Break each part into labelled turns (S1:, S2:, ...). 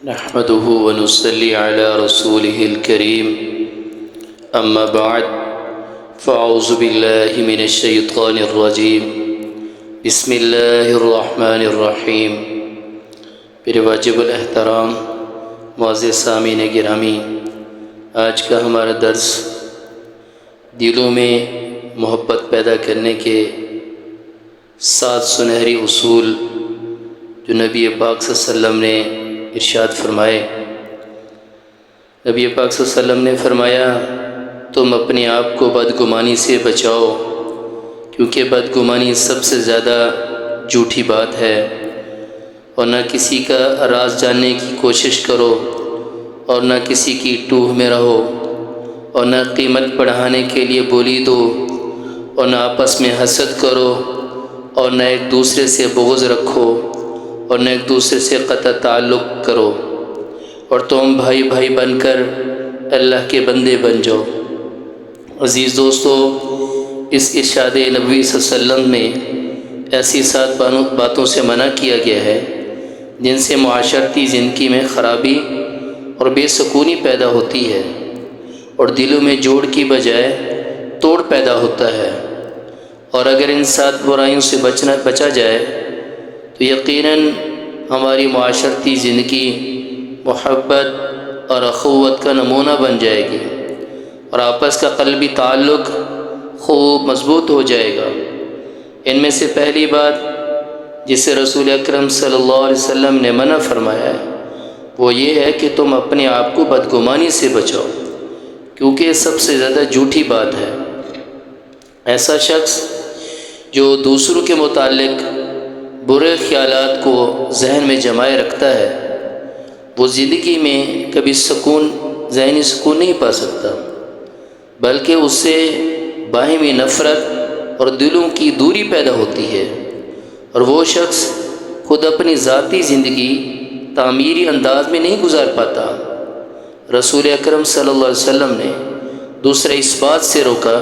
S1: نحمده ونصلي على رسوله الكريم أما بعد فأعوذ بالله من الشيطان الرجيم بسم الله الرحمن الرحیم۔ پھر واجب الاحترام معزز سامعین گرامی، آج کا ہمارا درس دلوں میں محبت پیدا کرنے کے 7 سنہری اصول جو نبی پاک صلی اللہ علیہ وسلم نے ارشاد فرمائے۔ نبی پاک صلی اللہ علیہ وسلم نے فرمایا، تم اپنے آپ کو بدگمانی سے بچاؤ، کیونکہ بدگمانی سب سے زیادہ جھوٹی بات ہے، اور نہ کسی کا راز جاننے کی کوشش کرو، اور نہ کسی کی ٹوہ میں رہو، اور نہ قیمت بڑھانے کے لیے بولی دو، اور نہ آپس میں حسد کرو، اور نہ ایک دوسرے سے بغض رکھو، اور نہ ایک دوسرے سے قطع تعلق کرو، اور تم بھائی بھائی بن کر اللہ کے بندے بن جاؤ۔ عزیز دوستو، اس ارشاد نبوی صلی اللہ علیہ وسلم میں ایسی 7 باتوں سے منع کیا گیا ہے جن سے معاشرتی زندگی میں خرابی اور بے سکونی پیدا ہوتی ہے، اور دلوں میں جوڑ کی بجائے توڑ پیدا ہوتا ہے۔ اور اگر ان 7 برائیوں سے بچا جائے تو یقیناً ہماری معاشرتی زندگی محبت اور اخوت کا نمونہ بن جائے گی، اور آپس کا قلبی تعلق خوب مضبوط ہو جائے گا۔ ان میں سے پہلی بات جسے رسول اکرم صلی اللہ علیہ وسلم نے منع فرمایا ہے وہ یہ ہے کہ تم اپنے آپ کو بدگمانی سے بچاؤ، کیونکہ یہ سب سے زیادہ جھوٹی بات ہے۔ ایسا شخص جو دوسروں کے متعلق برے خیالات کو ذہن میں جمائے رکھتا ہے، وہ زندگی میں کبھی ذہنی سکون نہیں پا سکتا، بلکہ اس سے باہمی نفرت اور دلوں کی دوری پیدا ہوتی ہے، اور وہ شخص خود اپنی ذاتی زندگی تعمیری انداز میں نہیں گزار پاتا۔ رسول اکرم صلی اللہ علیہ وسلم نے دوسرا اس بات سے روکا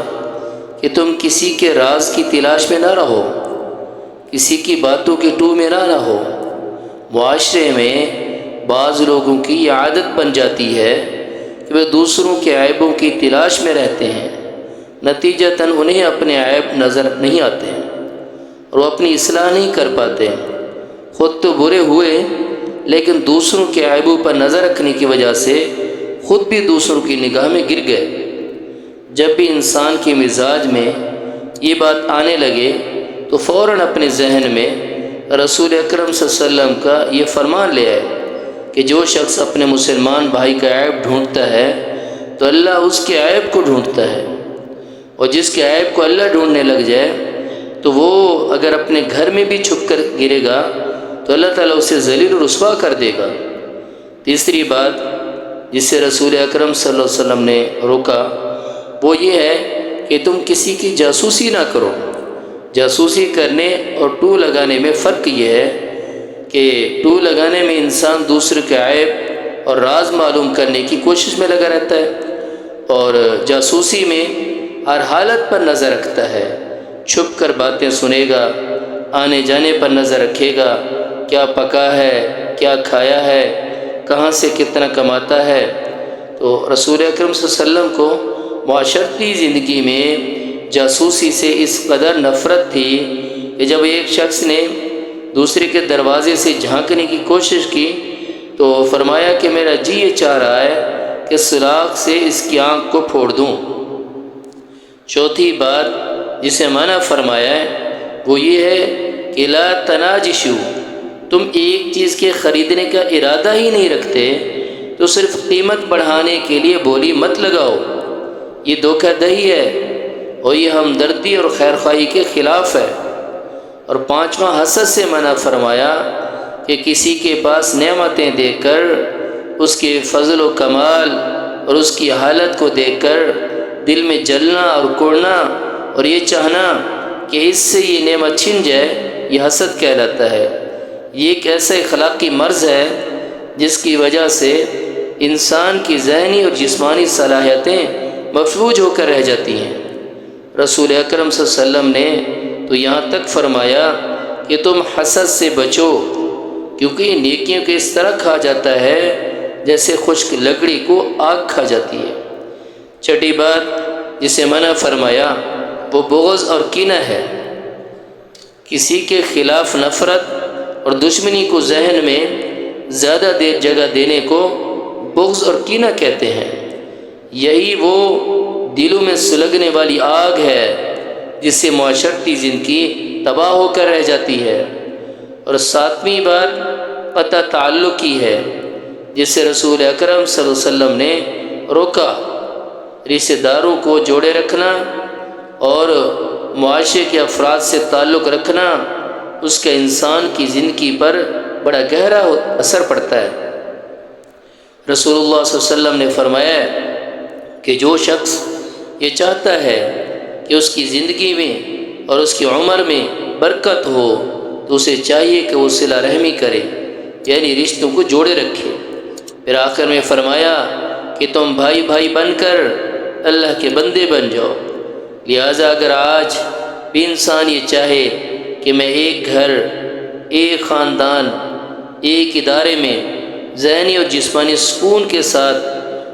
S1: کہ تم کسی کے راز کی تلاش میں نہ رہو، کسی کی باتوں کے ٹو میں نہ رہو۔ معاشرے میں بعض لوگوں کی یہ عادت بن جاتی ہے کہ وہ دوسروں کے عیبوں کی تلاش میں رہتے ہیں، نتیجتاً انہیں اپنے عیب نظر نہیں آتے اور وہ اپنی اصلاح نہیں کر پاتے۔ خود تو برے ہوئے، لیکن دوسروں کے عیبوں پر نظر رکھنے کی وجہ سے خود بھی دوسروں کی نگاہ میں گر گئے۔ جب بھی انسان کے مزاج میں یہ بات آنے لگے تو فوراً اپنے ذہن میں رسول اکرم صلی اللہ علیہ وسلم کا یہ فرمان لے آئے کہ جو شخص اپنے مسلمان بھائی کا عیب ڈھونڈتا ہے تو اللہ اس کے عیب کو ڈھونڈتا ہے، اور جس کے عیب کو اللہ ڈھونڈنے لگ جائے تو وہ اگر اپنے گھر میں بھی چھپ کر گرے گا تو اللہ تعالیٰ اسے ذلیل و رسوا کر دے گا۔ تیسری بات جس سے رسول اکرم صلی اللہ علیہ وسلم نے روکا وہ یہ ہے کہ تم کسی کی جاسوسی نہ کرو۔ جاسوسی کرنے اور ٹو لگانے میں فرق یہ ہے کہ ٹو لگانے میں انسان دوسرے کے عیب اور راز معلوم کرنے کی کوشش میں لگا رہتا ہے، اور جاسوسی میں ہر حالت پر نظر رکھتا ہے، چھپ کر باتیں سنے گا، آنے جانے پر نظر رکھے گا، کیا پکا ہے، کیا کھایا ہے، کہاں سے کتنا کماتا ہے۔ تو رسول اکرم صلی اللہ علیہ وسلم کو معاشرتی زندگی میں جاسوسی سے اس قدر نفرت تھی کہ جب ایک شخص نے دوسرے کے دروازے سے جھانکنے کی کوشش کی تو فرمایا کہ میرا جی یہ چاہ رہا ہے کہ سراغ سے اس کی آنکھ کو پھوڑ دوں۔ چوتھی بات جسے منع فرمایا ہے وہ یہ ہے کہ لا تناجشو، تم ایک چیز کے خریدنے کا ارادہ ہی نہیں رکھتے تو صرف قیمت بڑھانے کے لیے بولی مت لگاؤ، یہ دھوکہ دہی ہے اور یہ ہمدردی اور خیرخواہی کے خلاف ہے۔ اور 5واں حسد سے منع فرمایا کہ کسی کے پاس نعمتیں دیکھ کر اس کے فضل و کمال اور اس کی حالت کو دیکھ کر دل میں جلنا اور کوڑنا اور یہ چاہنا کہ اس سے یہ نعمت چھن جائے، یہ حسد کہلاتا ہے۔ یہ ایک ایسا اخلاقی مرض ہے جس کی وجہ سے انسان کی ذہنی اور جسمانی صلاحیتیں مفلوج ہو کر رہ جاتی ہیں۔ رسول اکرم صلی اللہ علیہ وسلم نے تو یہاں تک فرمایا کہ تم حسد سے بچو، کیونکہ یہ نیکیوں کو اس طرح کھا جاتا ہے جیسے خشک لکڑی کو آگ کھا جاتی ہے۔ چھٹی بات جسے منع فرمایا وہ بغض اور کینہ ہے۔ کسی کے خلاف نفرت اور دشمنی کو ذہن میں زیادہ دیر جگہ دینے کو بغض اور کینہ کہتے ہیں۔ یہی وہ دلوں میں سلگنے والی آگ ہے جس سے معاشرتی زندگی تباہ ہو کر رہ جاتی ہے۔ اور ساتویں بات قطع تعلق کی ہے، جس سے رسول اکرم صلی اللہ علیہ وسلم نے روکا۔ رشتہ داروں کو جوڑے رکھنا اور معاشرے کے افراد سے تعلق رکھنا اس کا انسان کی زندگی پر بڑا گہرا اثر پڑتا ہے۔ رسول اللہ صلی اللہ علیہ وسلم نے فرمایا کہ جو شخص یہ چاہتا ہے کہ اس کی زندگی میں اور اس کی عمر میں برکت ہو تو اسے چاہیے کہ وہ صلہ رحمی کرے، یعنی رشتوں کو جوڑے رکھے۔ پھر آخر میں فرمایا کہ تم بھائی بھائی بن کر اللہ کے بندے بن جاؤ۔ لہٰذا اگر آج بھی انسان یہ چاہے کہ میں ایک گھر، ایک خاندان، ایک ادارے میں ذہنی اور جسمانی سکون کے ساتھ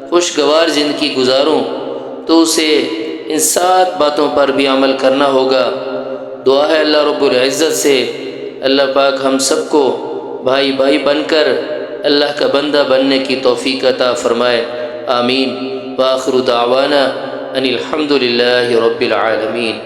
S1: خوشگوار زندگی گزاروں تو اسے ان 7 باتوں پر بھی عمل کرنا ہوگا۔ دعا ہے اللہ رب العزت سے اللہ پاک ہم سب کو بھائی بھائی بن کر اللہ کا بندہ بننے کی توفیق عطا فرمائے، آمین۔ وآخر دعوانا ان الحمد للہ رب العالمین۔